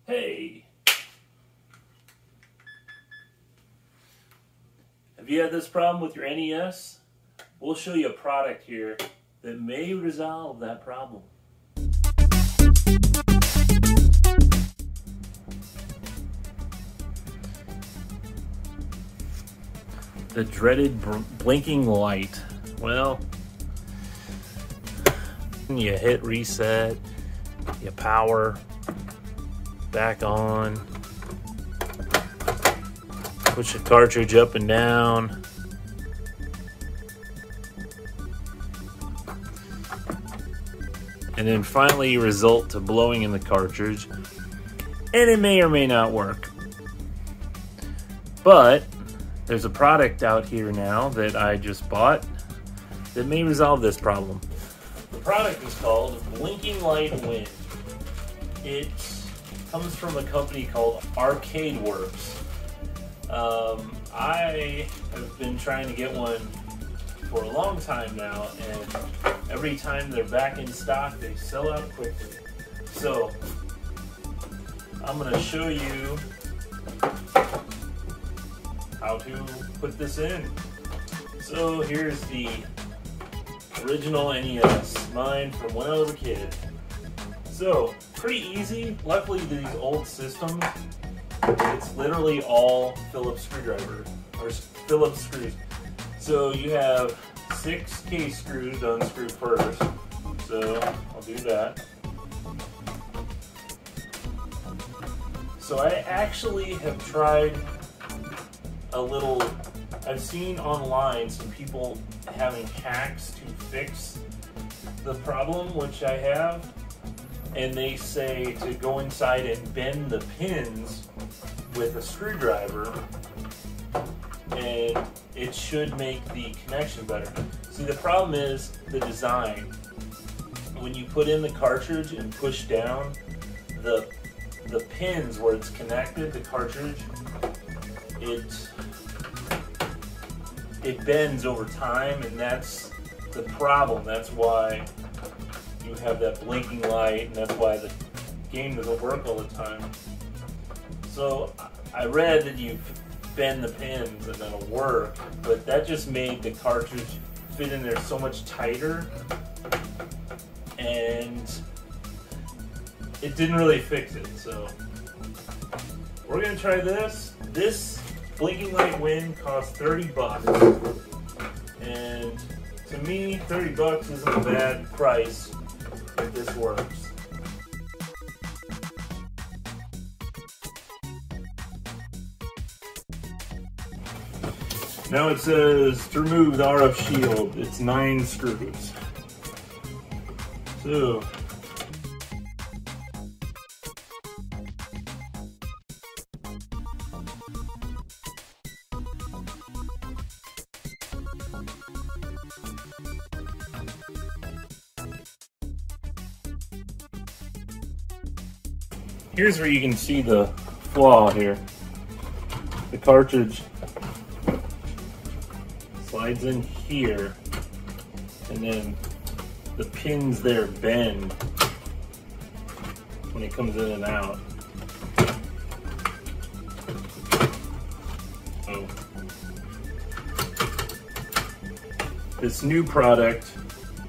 Hey! Have you had this problem with your NES? We'll show you a product here that may resolve that problem. The dreaded blinking light. Well, you hit reset, you power back on, push the cartridge up and down, and then finally you result to blowing in the cartridge, and it may or may not work. But there's a product out here now that I just bought that may resolve this problem. The product is called Blinking Light Wind. It comes from a company called Arcade Works. I have been trying to get one for a long time now, and every time they're back in stock, they sell out quickly. So I'm going to show you how to put this in. So here's the original NES, mine from when I was a kid. So pretty easy. Luckily these old systems, it's literally all Phillips screwdriver or Phillips screws. So you have 6 case screws to unscrew first. So I'll do that. So I actually have tried a little, I've seen online some people having hacks to fix the problem, which I have, and they say to go inside and bend the pins with a screwdriver and it should make the connection better. See, the problem is the design. When you put in the cartridge and push down, the pins where it's connected, the cartridge, it bends over time, and that's the problem. That's why you have that blinking light, and that's why the game doesn't work all the time. So I read that you bend the pins and that'll work, but that just made the cartridge fit in there so much tighter, and it didn't really fix it. So we're gonna try this. This Blinking Light Wind costs 30 bucks, and to me 30 bucks isn't a bad price if this works. Now it says to remove the RF shield, it's 9 screws. So here's where you can see the flaw here. The cartridge slides in here, and then the pins there bend when it comes in and out. So this new product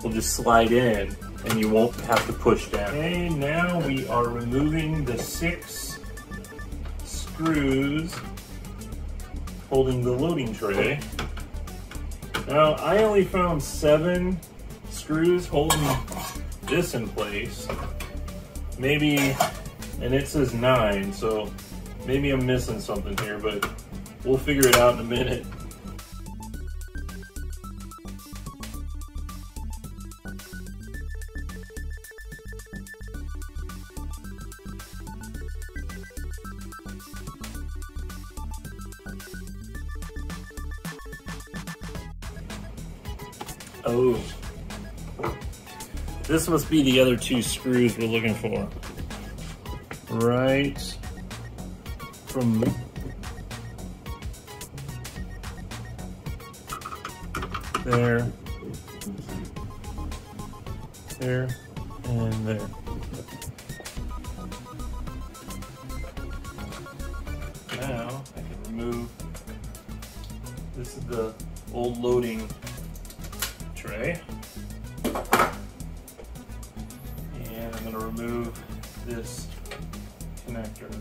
will just slide in and you won't have to push down. Okay, now we are removing the 6 screws holding the loading tray. Now I only found 7 screws holding this in place. Maybe, and it says 9, so maybe I'm missing something here, but we'll figure it out in a minute. Oh, this must be the other 2 screws we're looking for. Right from there, there, and there. remove, this is the old loading tray. And I'm going to remove this connector.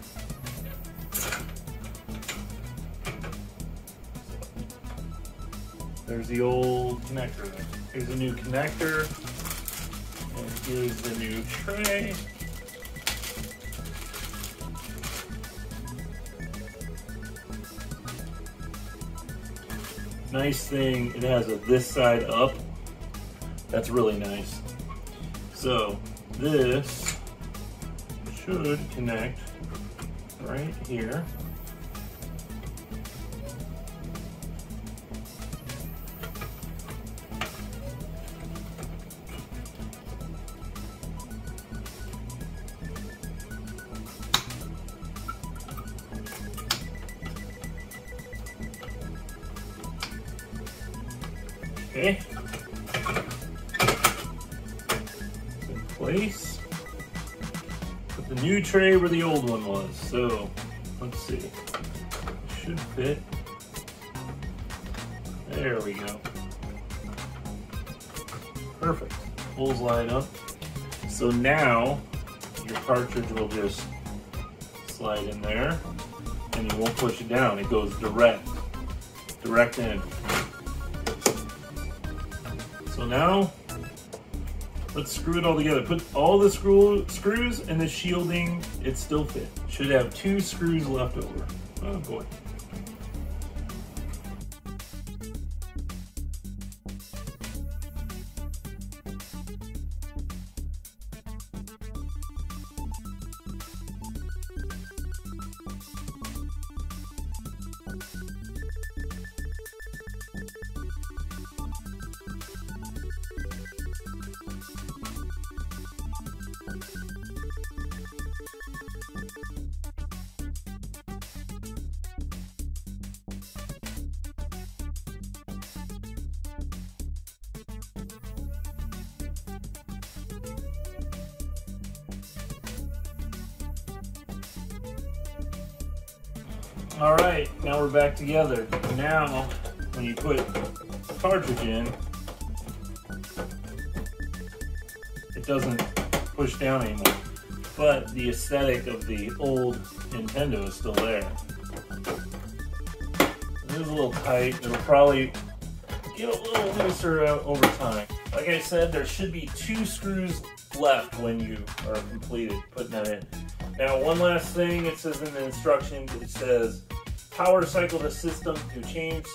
There's the old connector. Here's a new connector, and here's the new tray. Nice thing, it has a this side up. That's really nice. So this should connect right here. Okay, it's in place. Put the new tray where the old one was. So let's see, it should fit. There we go. Perfect. Holes line up. So now your cartridge will just slide in there, and you won't push it down. It goes direct in. So now, let's screw it all together. Put all the screws and the shielding, it still fit. Should have 2 screws left over. Oh boy. All right, now we're back together. Now, when you put the cartridge in, it doesn't push down anymore. But the aesthetic of the old Nintendo is still there. It is a little tight. It'll probably get a little looser over time. Like I said, there should be 2 screws left when you are completed putting that in. Now, one last thing, it says in the instructions, it says power cycle the system to change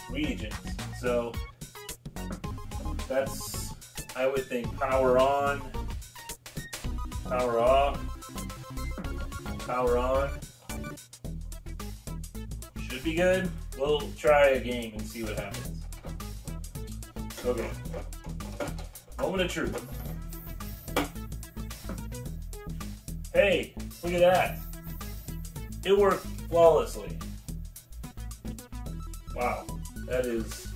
regions. So that's, I would think, power on, power off, power on. Should be good. We'll try a game and see what happens. Okay. Moment of truth. Hey, look at that. It worked flawlessly. Wow, that is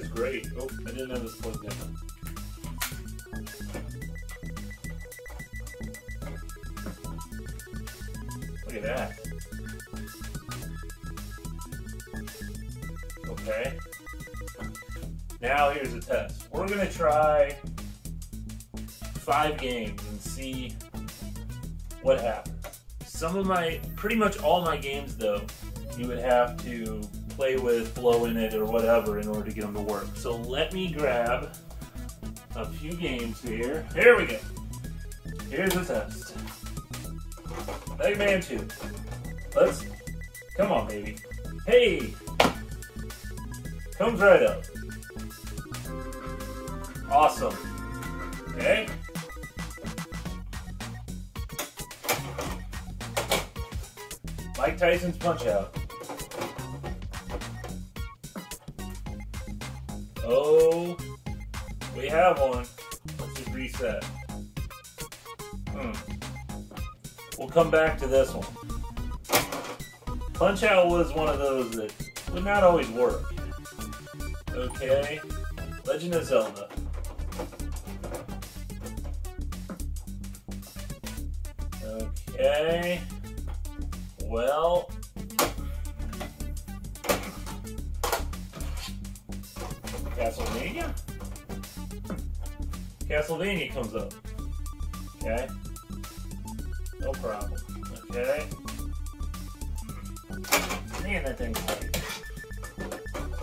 great. Oh, I didn't have this plugged in. Look at that. Okay. Now here's a test. We're gonna try 5 games and see what happens. Pretty much all my games though, you would have to play with, blow in it or whatever in order to get them to work. So let me grab a few games here. Here we go. Here's the test. Mega Man 2. Come on baby. Hey! Comes right up. Awesome. Okay. Mike Tyson's Punch-Out. Oh, we have one. Let's just reset. We'll come back to this one. Punch-Out was one of those that would not always work. Okay, Legend of Zelda. Okay, well, Castlevania. Castlevania comes up. Okay. No problem. Okay. Man, that thing's heavy.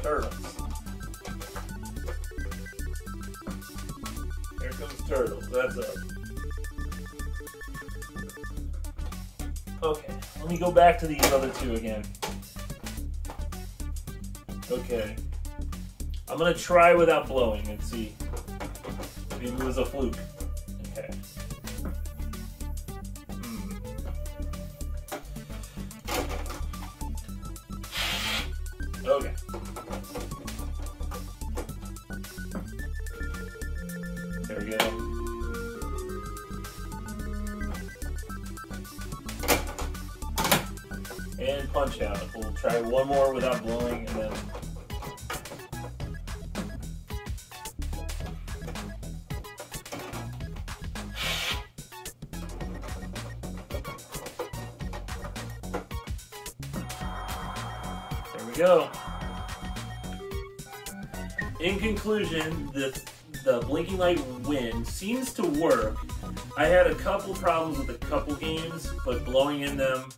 Turtles. Here comes Turtles. That's up. Okay, let me go back to these other two again. Okay. I'm gonna try without blowing and see. Maybe it was a fluke. Okay. Okay. There we go. And punch out. We'll try one more without blowing and then. There we go. In conclusion, the blinking light wind seems to work. I had a couple problems with a couple games, but blowing in them,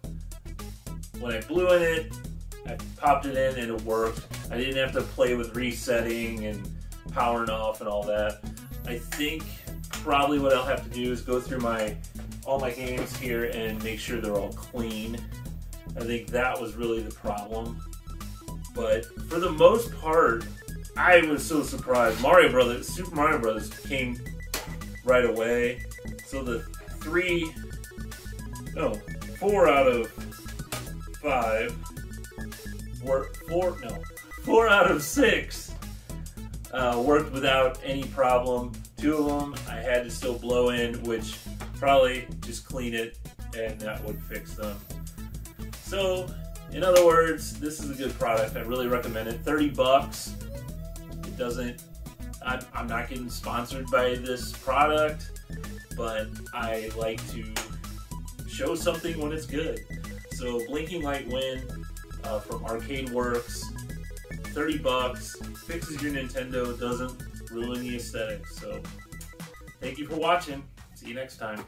when I blew in it, I popped it in and it worked. I didn't have to play with resetting and powering off and all that. I think probably what I'll have to do is go through all my games here and make sure they're all clean. I think that was really the problem. But for the most part, I was so surprised. Super Mario Brothers came right away. So the 4 out of 5 were 4 out of 6 worked without any problem. 2 of them I had to still blow in, which probably just clean it and that would fix them. So, in other words, this is a good product. I really recommend it. 30 bucks. It doesn't, I'm not getting sponsored by this product, but I like to show something when it's good. So Blinking Light Wind from Arcade Works, 30 bucks, fixes your Nintendo, doesn't ruin the aesthetic. So thank you for watching. See you next time.